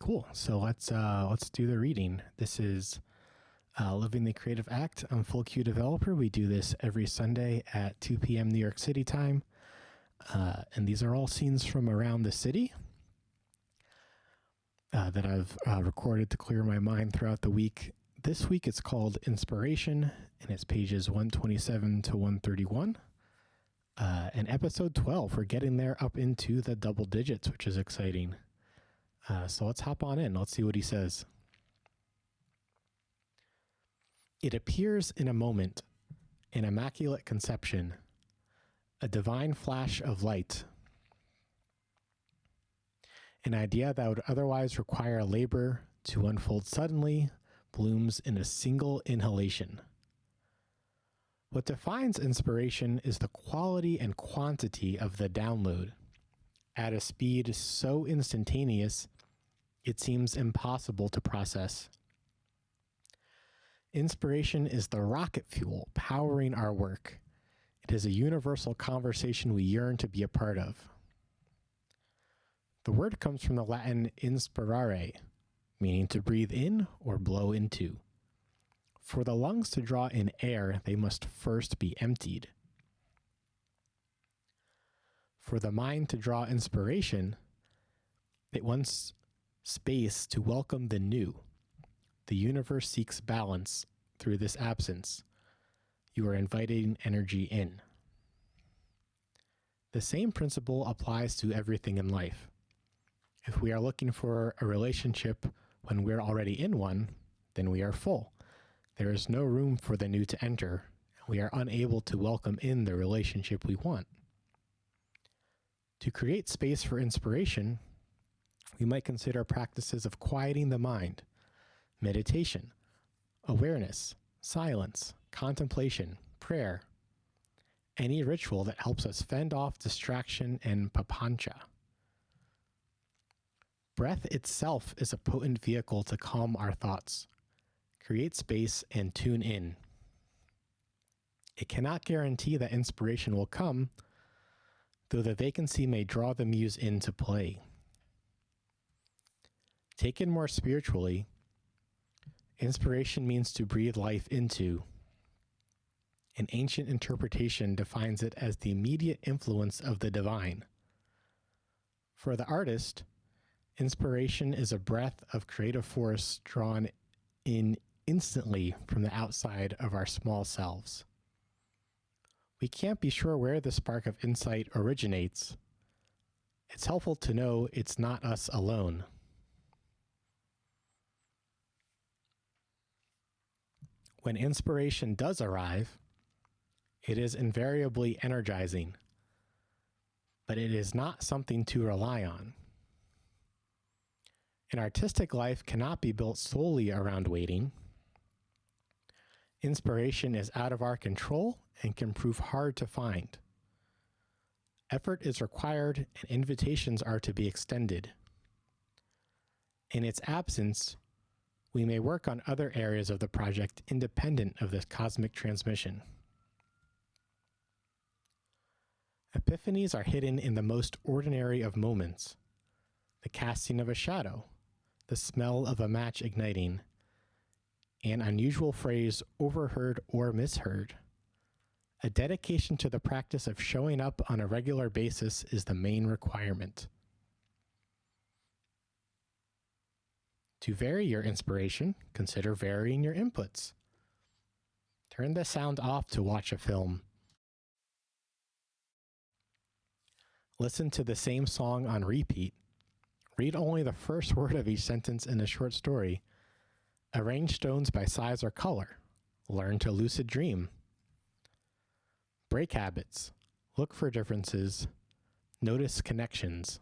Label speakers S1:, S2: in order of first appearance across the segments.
S1: Cool. So let's do the reading. This is Living the Creative Act. I'm Full Q Developer. We do this every Sunday at 2 p.m. New York City time. And these are all scenes from around the city that I've recorded to clear my mind throughout the week. This week it's called Inspiration, and it's pages 127 to 131. And episode 12, we're getting there up into the double digits, which is exciting. So let's hop on in. Let's see what he says. It appears in a moment, an immaculate conception, a divine flash of light. An idea that would otherwise require labor to unfold suddenly blooms in a single inhalation. What defines inspiration is the quality and quantity of the download, at a speed so instantaneous it seems impossible to process. Inspiration is the rocket fuel powering our work. It is a universal conversation we yearn to be a part of. The word comes from the Latin inspirare, meaning to breathe in or blow into. For the lungs to draw in air, they must first be emptied. For the mind to draw inspiration, it wants space to welcome the new. The universe seeks balance through this absence. You are inviting energy in. The same principle applies to everything in life. If we are looking for a relationship when we're already in one, then we are full. There is no room for the new to enter, and we are unable to welcome in the relationship we want. To create space for inspiration, we might consider practices of quieting the mind, meditation, awareness, silence, contemplation, prayer, any ritual that helps us fend off distraction and papancha. Breath itself is a potent vehicle to calm our thoughts, create space, and tune in. It cannot guarantee that inspiration will come, though the vacancy may draw the muse into play. Taken more spiritually, inspiration means to breathe life into. An ancient interpretation defines it as the immediate influence of the divine. For the artist, inspiration is a breath of creative force drawn in instantly from the outside of our small selves. We can't be sure where the spark of insight originates. It's helpful to know it's not us alone. When inspiration does arrive, it is invariably energizing, but it is not something to rely on. An artistic life cannot be built solely around waiting. Inspiration is out of our control and can prove hard to find. Effort is required and invitations are to be extended. In its absence, we may work on other areas of the project independent of this cosmic transmission. Epiphanies are hidden in the most ordinary of moments. The casting of a shadow, the smell of a match igniting, an unusual phrase overheard or misheard. A dedication to the practice of showing up on a regular basis is the main requirement. To vary your inspiration, consider varying your inputs. Turn the sound off to watch a film. Listen to the same song on repeat. Read only the first word of each sentence in a short story. Arrange stones by size or color. Learn to lucid dream. Break habits. Look for differences. Notice connections.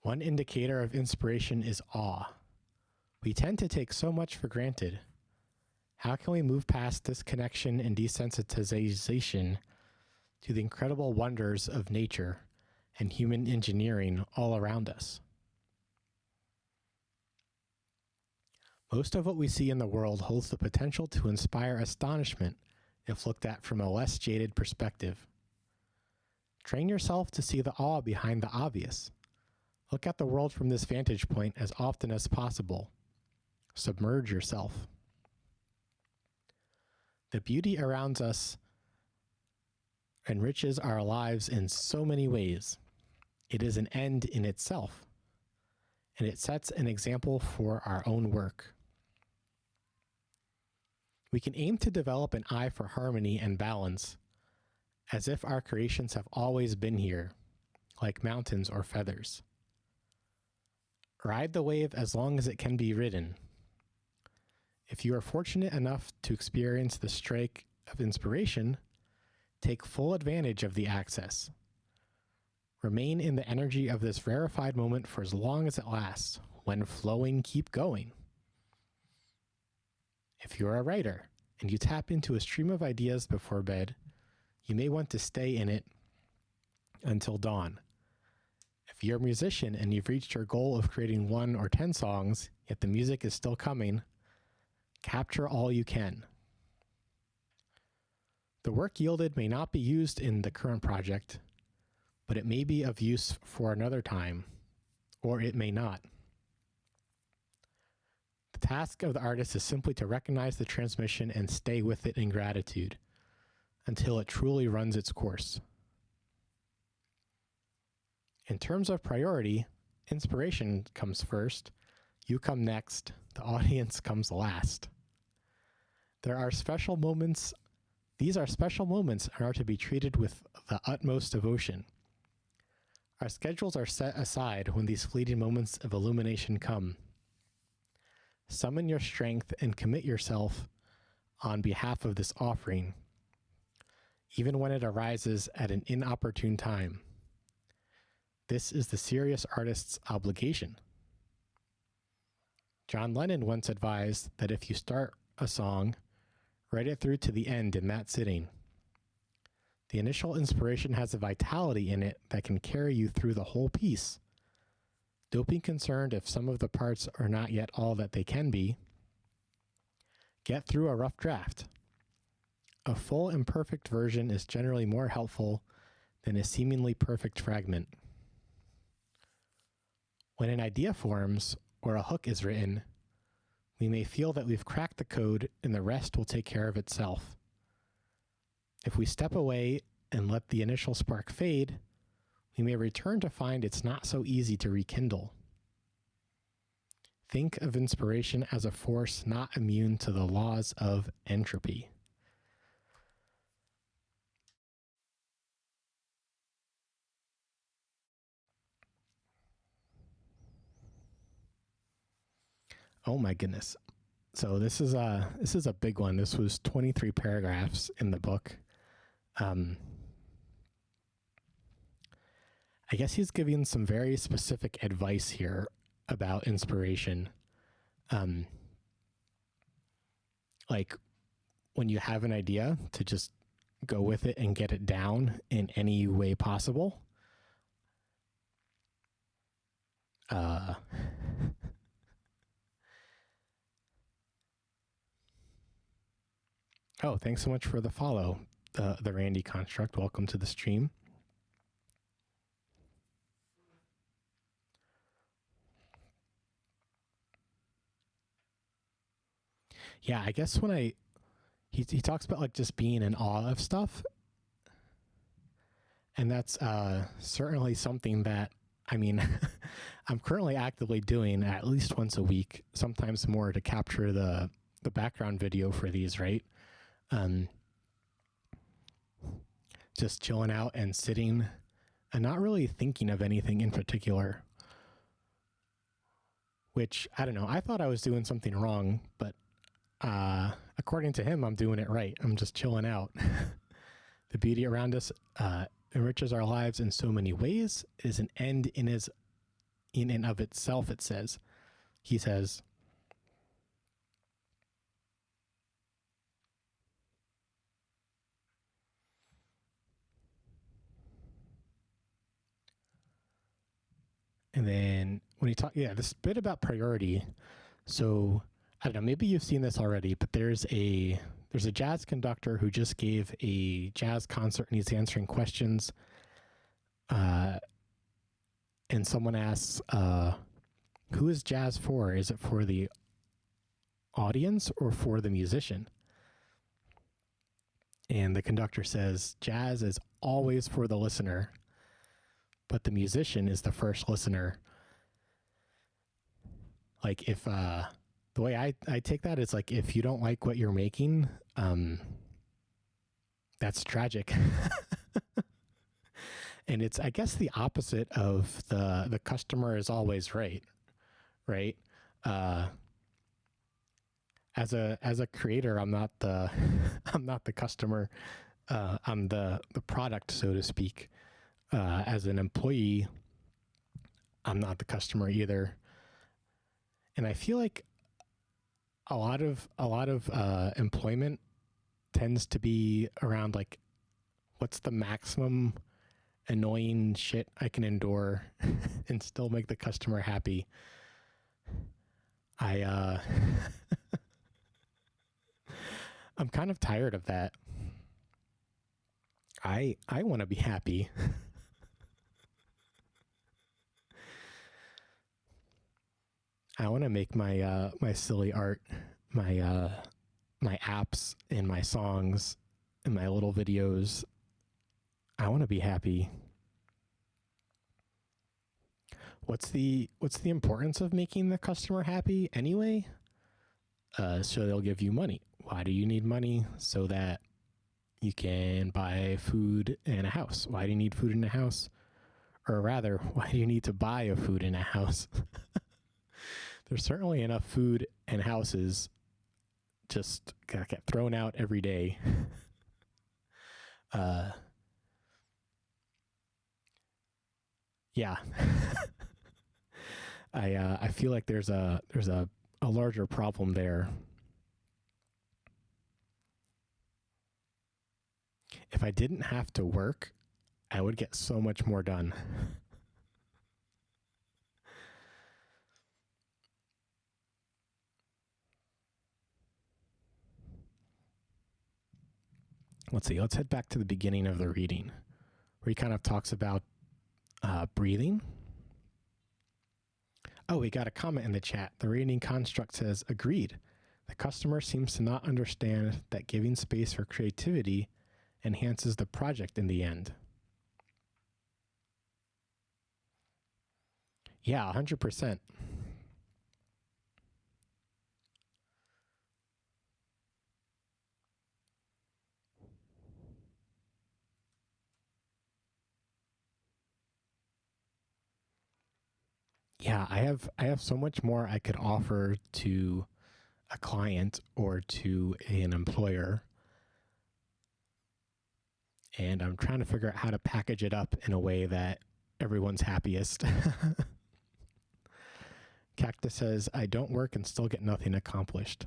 S1: One indicator of inspiration is awe. We tend to take so much for granted. How can we move past this connection and desensitization to the incredible wonders of nature and human engineering all around us? Most of what we see in the world holds the potential to inspire astonishment if looked at from a less jaded perspective. Train yourself to see the awe behind the obvious. Look at the world from this vantage point as often as possible. Submerge yourself. The beauty around us enriches our lives in so many ways. It is an end in itself, and it sets an example for our own work. We can aim to develop an eye for harmony and balance, as if our creations have always been here, like mountains or feathers. Ride the wave as long as it can be ridden. If you are fortunate enough to experience the strike of inspiration, take full advantage of the access. Remain in the energy of this rarefied moment for as long as it lasts. When flowing, keep going. If you're a writer and you tap into a stream of ideas before bed, you may want to stay in it until dawn. If you're a musician and you've reached your goal of creating 1 or 10 songs, yet the music is still coming, capture all you can. The work yielded may not be used in the current project, but it may be of use for another time, or it may not. The task of the artist is simply to recognize the transmission and stay with it in gratitude until it truly runs its course. In terms of priority, inspiration comes first, you come next, the audience comes last. These are special moments and are to be treated with the utmost devotion. Our schedules are set aside when these fleeting moments of illumination come. Summon your strength and commit yourself on behalf of this offering, even when it arises at an inopportune time. This is the serious artist's obligation. John Lennon once advised that if you start a song, write it through to the end in that sitting. The initial inspiration has a vitality in it that can carry you through the whole piece. Don't be concerned if some of the parts are not yet all that they can be. Get through a rough draft. A full imperfect version is generally more helpful than a seemingly perfect fragment. When an idea forms or a hook is written, we may feel that we've cracked the code and the rest will take care of itself. If we step away and let the initial spark fade, we may return to find it's not so easy to rekindle. Think of inspiration as a force not immune to the laws of entropy. Oh my goodness. So this is a big one. This was 23 paragraphs in the book. I guess he's giving some very specific advice here about inspiration. Like when you have an idea, to just go with it and get it down in any way possible. Oh, thanks so much for the follow, the Randy Construct. Welcome to the stream. Yeah, I guess when he talks about like just being in awe of stuff, and that's certainly something that, I mean, I'm currently actively doing at least once a week, sometimes more, to capture the background video for these, right? Just chilling out and sitting and not really thinking of anything in particular, which, I don't know, I thought I was doing something wrong, but according to him, I'm doing it right. I'm just chilling out. The beauty around us enriches our lives in so many ways. It is an end in and of itself, it says. He says, and then when he talks, this bit about priority. So I don't know, maybe you've seen this already, but there's a jazz conductor who just gave a jazz concert and he's answering questions. and someone asks, who is jazz for? Is it for the audience or for the musician? And the conductor says, jazz is always for the listener, but the musician is the first listener. Like if the way I take that is like, if you don't like what you're making, that's tragic. And it's, I guess, the opposite of the customer is always right, right? As a creator, I'm not the I'm not the customer. I'm the product, so to speak. As an employee, I'm not the customer either. And I feel like a lot of employment tends to be around like, what's the maximum annoying shit I can endure and still make the customer happy. I'm kind of tired of that. I want to be happy. I want to make my my silly art, my my apps and my songs and my little videos. I want to be happy. What's the importance of making the customer happy anyway? So they'll give you money. Why do you need money? So that you can buy food and a house. Why do you need food in a house? Or rather, why do you need to buy a food in a house? There's certainly enough food and houses just get thrown out every day. Yeah. I feel like there's a larger problem there. If I didn't have to work, I would get so much more done. Let's see. Let's head back to the beginning of the reading, where he kind of talks about breathing. Oh, we got a comment in the chat. The reading construct says, agreed. The customer seems to not understand that giving space for creativity enhances the project in the end. Yeah, 100%. Yeah, I have so much more I could offer to a client or to an employer. And I'm trying to figure out how to package it up in a way that everyone's happiest. Cactus says, I don't work and still get nothing accomplished.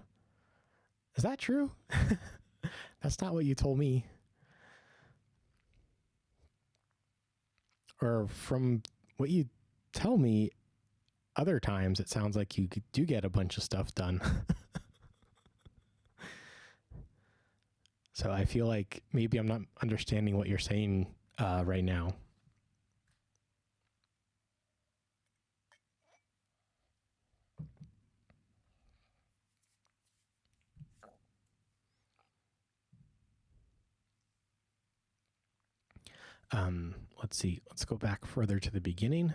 S1: Is that true? That's not what you told me. Or from what you tell me other times, it sounds like you do get a bunch of stuff done. So I feel like maybe I'm not understanding what you're saying right now. Let's see. Let's go back further to the beginning.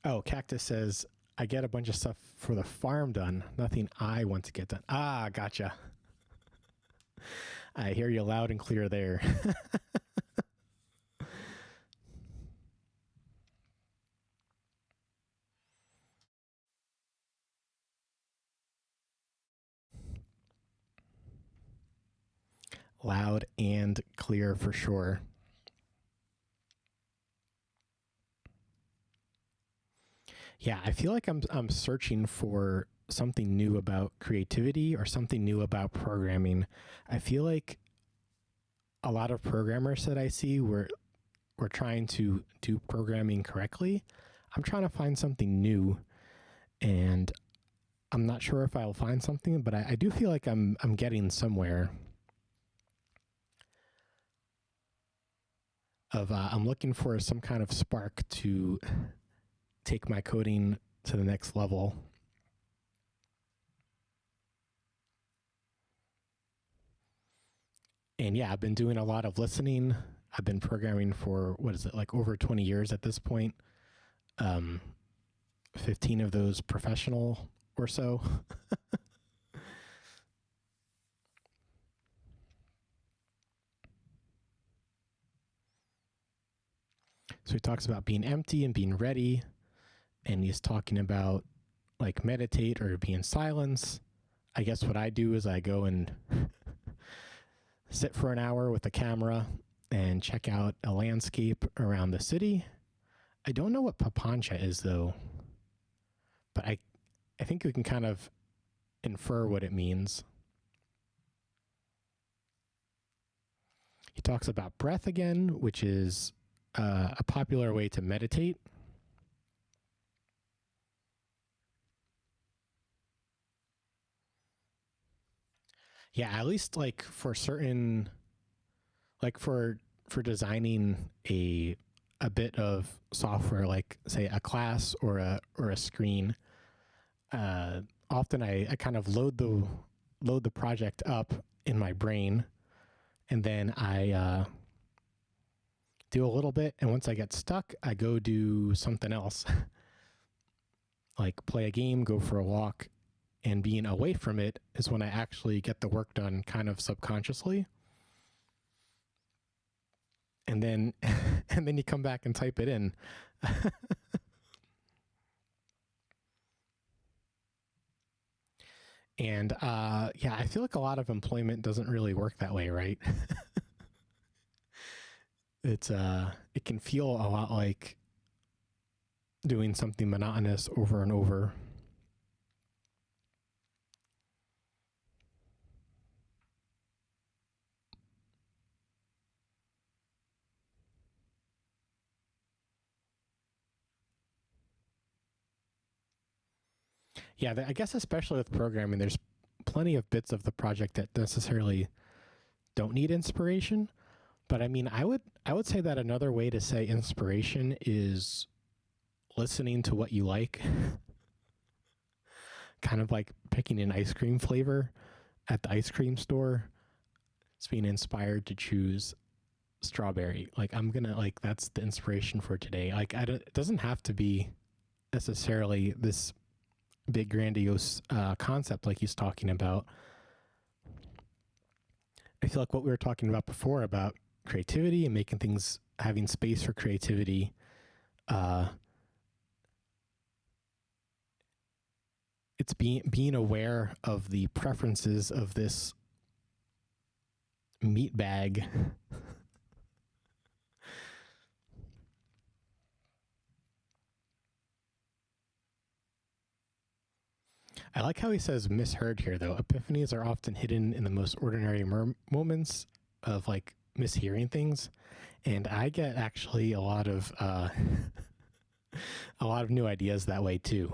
S1: Oh, Cactus says, I get a bunch of stuff for the farm done. Nothing I want to get done. Ah, gotcha. I hear you loud and clear there. Loud and clear for sure. Yeah, I feel like I'm searching for something new about creativity or something new about programming. I feel like a lot of programmers that I see we're trying to do programming correctly. I'm trying to find something new, and I'm not sure if I'll find something, but I do feel like I'm getting somewhere. of I'm looking for some kind of spark to take my coding to the next level. And yeah, I've been doing a lot of listening. I've been programming for, what is it, like over 20 years at this point. 15 of those professional or so. So he talks about being empty and being ready. And he's talking about like meditate or be in silence. I guess what I do is I go and sit for an hour with a camera and check out a landscape around the city. I don't know what Papancha is though, but I think we can kind of infer what it means. He talks about breath again, which is a popular way to meditate. Yeah, at least like for certain, like for designing a bit of software, like say a class or a screen. Often I kind of load the project up in my brain, and then I do a little bit, and once I get stuck, I go do something else, like play a game, go for a walk, and being away from it is when I actually get the work done kind of subconsciously. And then and then you come back and type it in. And yeah, I feel like a lot of employment doesn't really work that way, right? It can feel a lot like doing something monotonous over and over. Yeah, I guess especially with programming, there's plenty of bits of the project that necessarily don't need inspiration. But I mean, I would say that another way to say inspiration is listening to what you like. Kind of like picking an ice cream flavor at the ice cream store. It's being inspired to choose strawberry. Like I'm gonna like that's the inspiration for today. Like it doesn't have to be necessarily this big grandiose concept like he's talking about. I feel like what we were talking about before about creativity and making things, having space for creativity, it's being aware of the preferences of this meat bag. I like how he says misheard here, though. Epiphanies are often hidden in the most ordinary moments of like mishearing things, and I get actually a lot of new ideas that way too.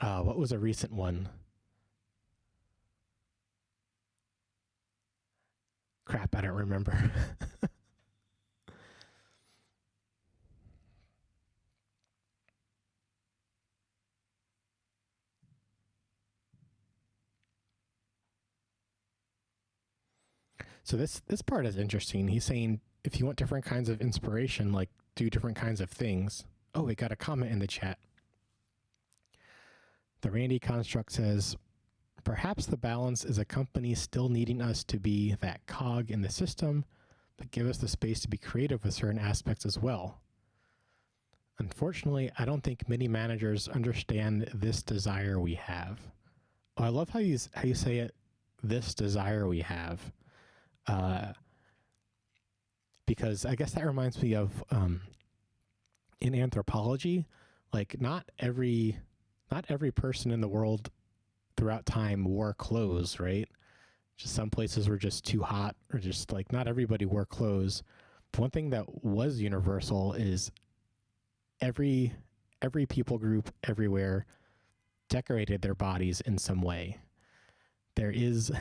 S1: What was a recent one? Crap, I don't remember. So this part is interesting. He's saying if you want different kinds of inspiration, like do different kinds of things. Oh, we got a comment in the chat. The Randy Construct says, perhaps the balance is a company still needing us to be that cog in the system, but give us the space to be creative with certain aspects as well. Unfortunately, I don't think many managers understand this desire we have. Oh, I love how you say it, this desire we have. Because I guess that reminds me of in anthropology, like not every person in the world throughout time wore clothes, right? Just some places were just too hot, or just like not everybody wore clothes. But one thing that was universal is every people group everywhere decorated their bodies in some way. There is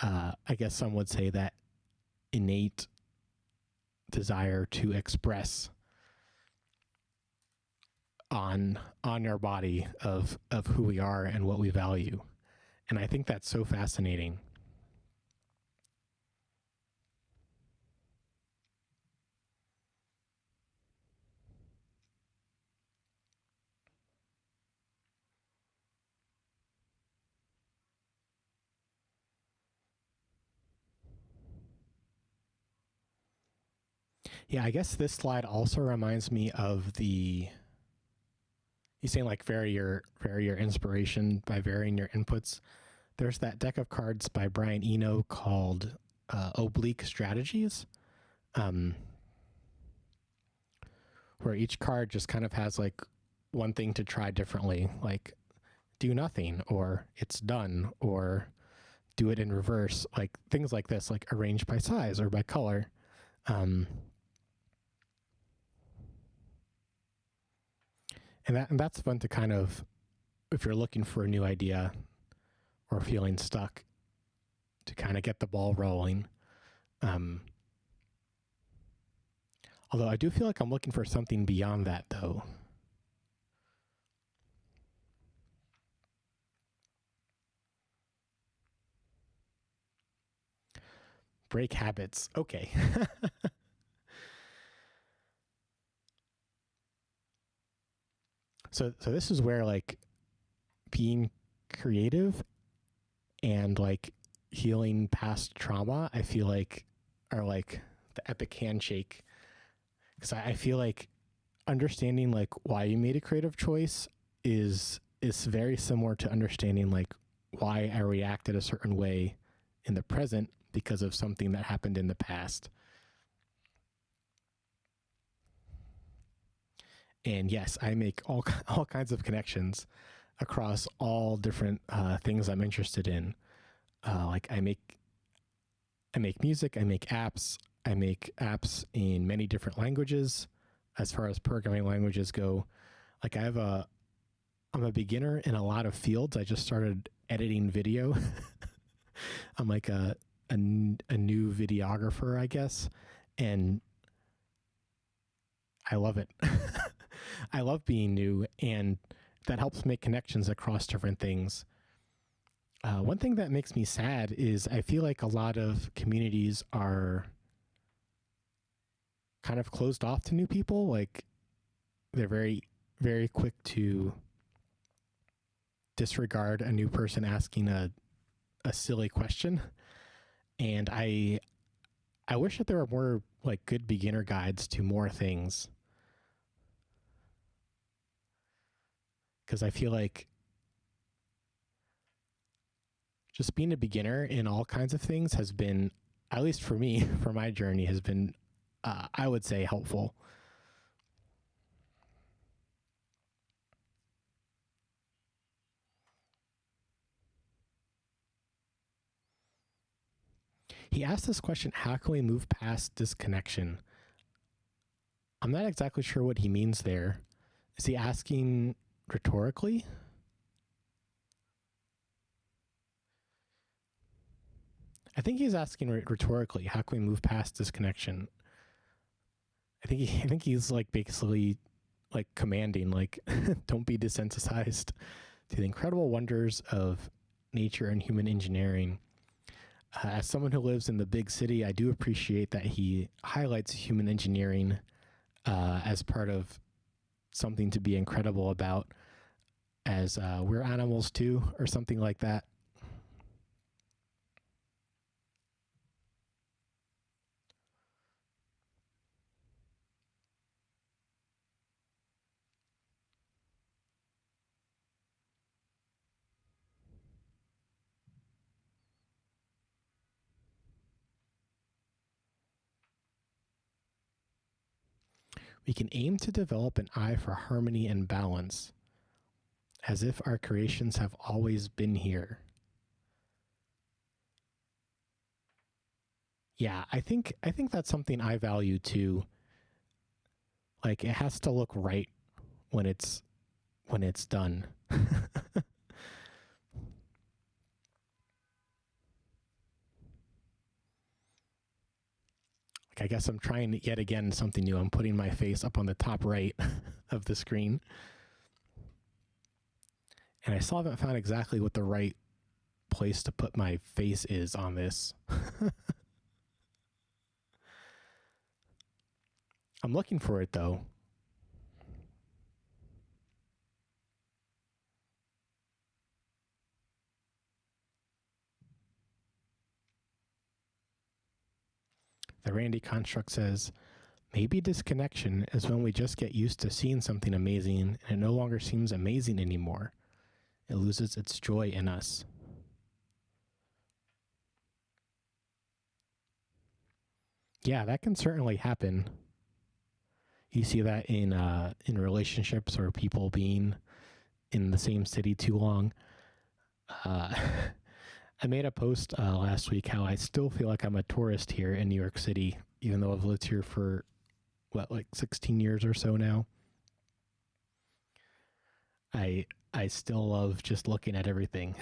S1: I guess some would say that innate desire to express on our body of who we are and what we value. And I think that's so fascinating. Yeah, I guess this slide also reminds me of the, you saying like vary your inspiration by varying your inputs. There's that deck of cards by Brian Eno called Oblique Strategies, where each card just kind of has like one thing to try differently, like do nothing, or it's done, or do it in reverse, like things like this, like arrange by size or by color. And that's fun to kind of, if you're looking for a new idea or feeling stuck, to kind of get the ball rolling. Although I do feel like I'm looking for something beyond that, though. Break habits. Okay. So this is where like being creative and like healing past trauma, I feel like are like the epic handshake. Because I feel like understanding like why you made a creative choice is very similar to understanding like why I reacted a certain way in the present because of something that happened in the past. And yes, I make all kinds of connections across all different things I'm interested in. Like I make music, I make apps in many different languages. As far as programming languages go, like I'm a beginner in a lot of fields. I just started editing video. I'm like a new videographer, I guess, and I love it. I love being new, and that helps make connections across different things. One thing that makes me sad is I feel like a lot of communities are kind of closed off to new people. Like they're very, very quick to disregard a new person asking a silly question. And I wish that there were more like good beginner guides to more things. Because I feel like just being a beginner in all kinds of things has been, at least for me, for my journey, has been, I would say, helpful. He asked this question, how can we move past disconnection? I'm not exactly sure what he means there. Is he asking rhetorically? I think he's asking rhetorically, how can we move past disconnection? I think he's like basically like commanding, like don't be desensitized to the incredible wonders of nature and human engineering. As someone who lives in the big city, I do appreciate that he highlights human engineering as part of something to be incredible about, as we're animals too, or something like that. We can aim to develop an eye for harmony and balance, as if our creations have always been here. Yeah, I think that's something I value too. Like it has to look right when it's done. Like, I guess I'm trying yet again something new. I'm putting my face up on the top right of the screen. And I still haven't found exactly what the right place to put my face is on this. I'm looking for it though. The Randy Construct says, maybe disconnection is when we just get used to seeing something amazing and it no longer seems amazing anymore. It loses its joy in us. Yeah, that can certainly happen. You see that in relationships or people being in the same city too long. I made a post last week how I still feel like I'm a tourist here in New York City, even though I've lived here for, 16 years or so now. I still love just looking at everything.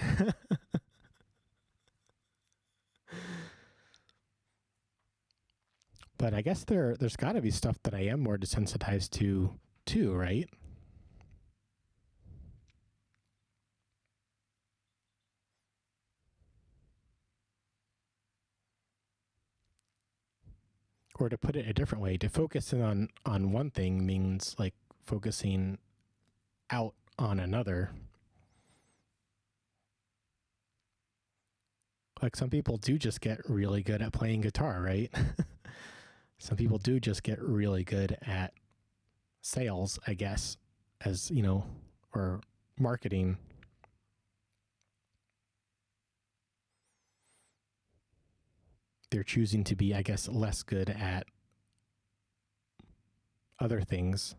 S1: But I guess there's got to be stuff that I am more desensitized to, too, right? Or to put it a different way, to focus in on one thing means like focusing out on another. Like some people do just get really good at playing guitar, right? Some people do just get really good at sales, I guess, as, or marketing. They're choosing to be, I guess, less good at other things.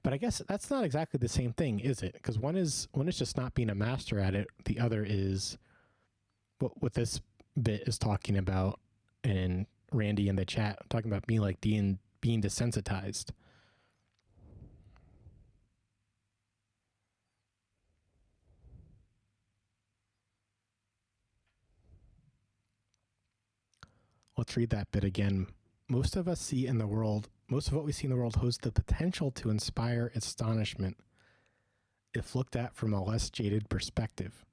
S1: But I guess that's not exactly the same thing, is it? Because one is just not being a master at it. The other is what this bit is talking about, and Randy in the chat talking about being like being desensitized. Let's read that bit again. Most of what we see in the world holds the potential to inspire astonishment if looked at from a less jaded perspective.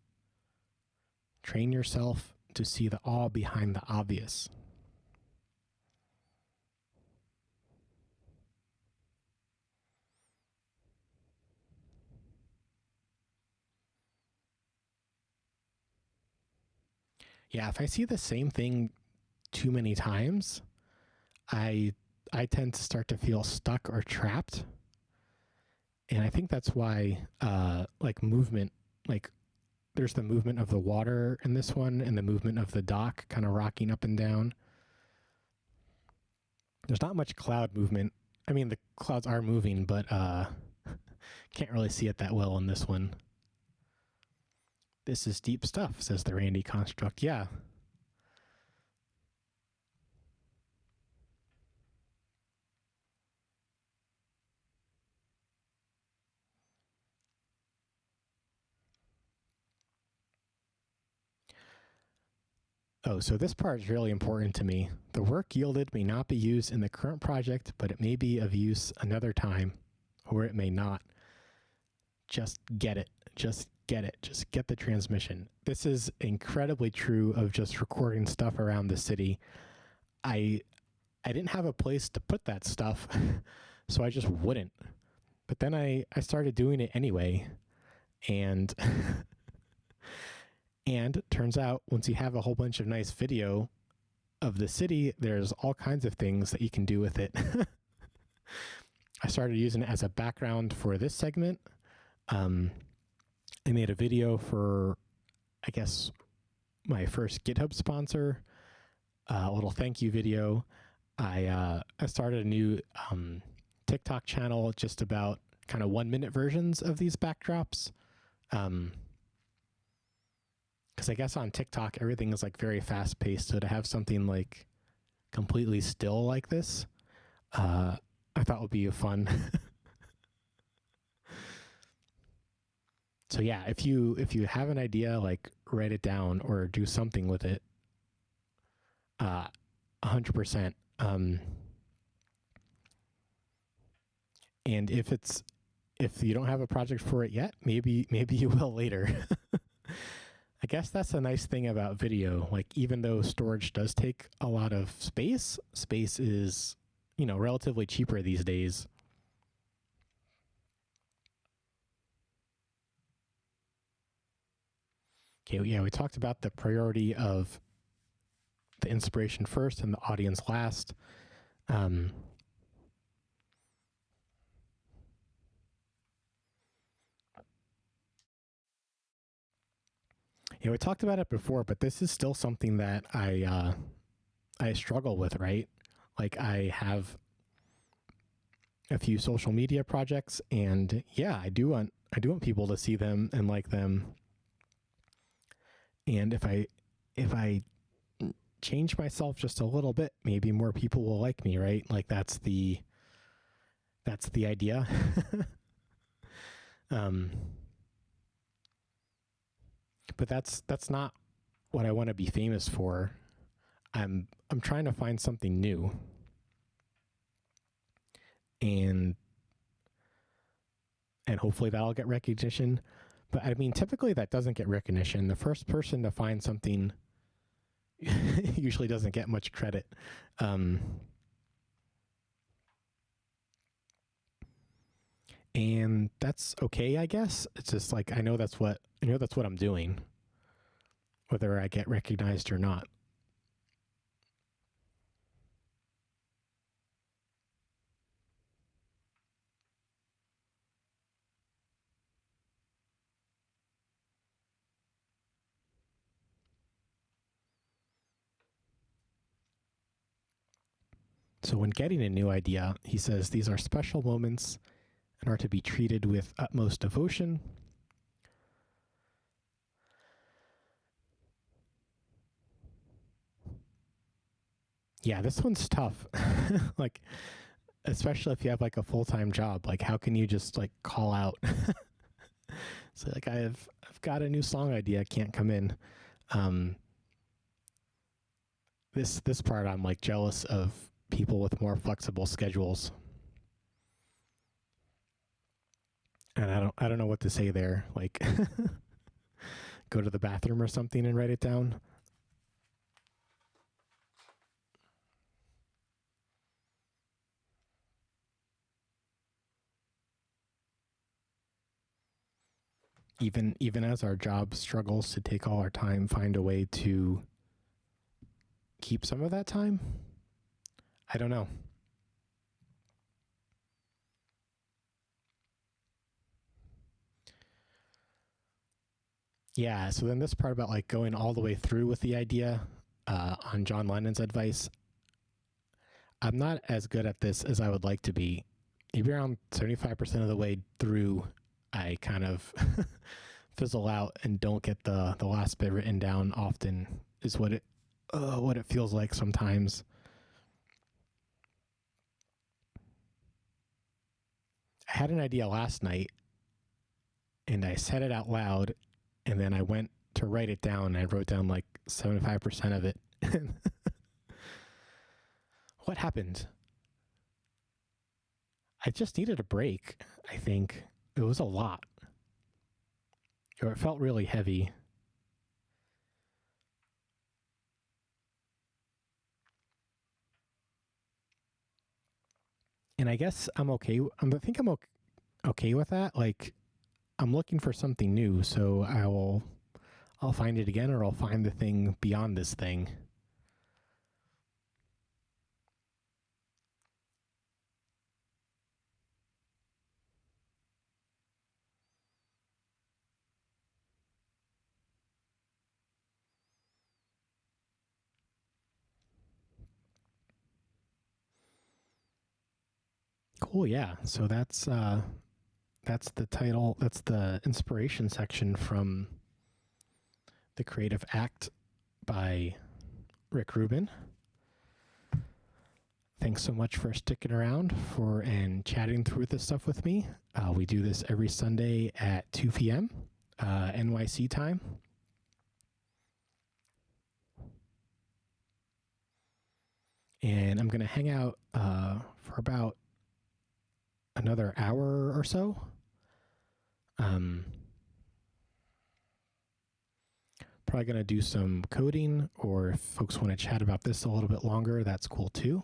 S1: Train yourself to see the awe behind the obvious. Yeah, if I see the same thing too many times, I tend to start to feel stuck or trapped. And I think that's why like movement, like there's the movement of the water in this one and the movement of the dock kind of rocking up and down. There's not much cloud movement. I mean, the clouds are moving, but can't really see it that well in this one. This is deep stuff, says the Randy Construct. Yeah. Oh, so this part is really important to me. The work yielded may not be used in the current project, but it may be of use another time, or it may not. Just get it. Just get it. Just get the transmission. This is incredibly true of just recording stuff around the city. I didn't have a place to put that stuff, so I just wouldn't. But then I started doing it anyway, and and it turns out once you have a whole bunch of nice video of the city, there's all kinds of things that you can do with it. I started using it as a background for this segment. I made a video for, I guess, my first GitHub sponsor, a little thank you video. I started a new TikTok channel just about kind of 1-minute versions of these backdrops. Because I guess on TikTok, everything is like very fast paced. So to have something like completely still like this, I thought would be fun. So yeah, if you have an idea, like write it down or do something with it. 100%. And if you don't have a project for it yet, maybe you will later. I guess that's a nice thing about video. Like, even though storage does take a lot of space is, relatively cheaper these days. Okay, yeah, we talked about the priority of the inspiration first and the audience last. Yeah, we talked about it before, but this is still something that I struggle with, right? Like, I have a few social media projects, and yeah, I do want people to see them and like them. And if I change myself just a little bit, maybe more people will like me, right? Like, that's the idea. But that's not what I want to be famous for. I'm trying to find something new. And hopefully that'll get recognition. But I mean, typically that doesn't get recognition. The first person to find something usually doesn't get much credit. And that's okay, I guess. It's just like, I know that's what I'm doing, whether I get recognized or not. So when getting a new idea, he says these are special moments and are to be treated with utmost devotion. Yeah, this one's tough. Like, especially if you have like a full-time job, like how can you just like call out? So like, I've got a new song idea, can't come in. This part I'm like jealous of people with more flexible schedules. And I don't know what to say there. Like, go to the bathroom or something and write it down. Even as our job struggles to take all our time, find a way to keep some of that time. I don't know. Yeah, so then this part about like going all the way through with the idea, on John Lennon's advice, I'm not as good at this as I would like to be. Maybe around 75% of the way through, I kind of fizzle out and don't get the last bit written down often, is what it feels like sometimes. I had an idea last night and I said it out loud, and then I went to write it down and I wrote down like 75% of it. What happened? I just needed a break, I think. It was a lot. Or it felt really heavy. And I guess I'm okay. I think I'm okay with that. Like, I'm looking for something new, so I'll find it again, or I'll find the thing beyond this thing. Cool, yeah. So that's the title. That's the inspiration section from The Creative Act by Rick Rubin. Thanks so much for sticking around and chatting through this stuff with me. We do this every Sunday at 2 p.m. NYC time. And I'm going to hang out for about another hour or so. Probably going to do some coding, or if folks want to chat about this a little bit longer, that's cool too.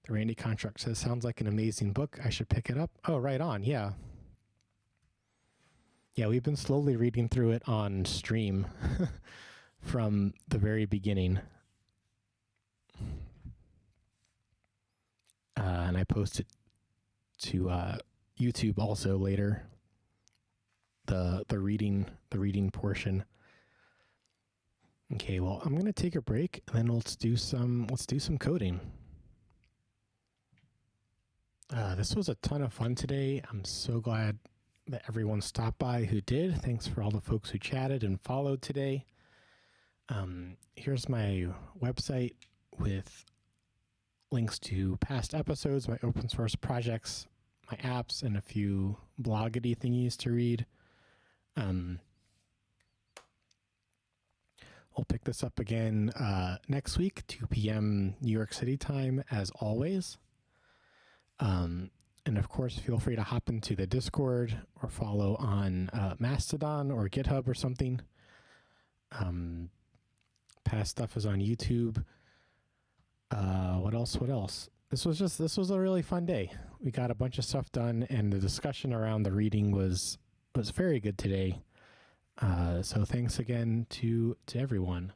S1: The Randy Contract says, sounds like an amazing book. I should pick it up. Oh, right on. Yeah. Yeah, we've been slowly reading through it on stream from the very beginning. And I post it to YouTube also later. The reading portion. Okay, well, I'm gonna take a break and then let's do some coding. This was a ton of fun today. I'm so glad that everyone stopped by who did. Thanks for all the folks who chatted and followed today. Here's my website with links to past episodes, my open source projects, my apps, and a few bloggity thingies to read. We'll pick this up again next week, 2 p.m. New York City time, as always. And of course, feel free to hop into the Discord or follow on Mastodon or GitHub or something. Past stuff is on YouTube. What else? This was a really fun day. We got a bunch of stuff done, and the discussion around the reading was very good today. So thanks again to everyone.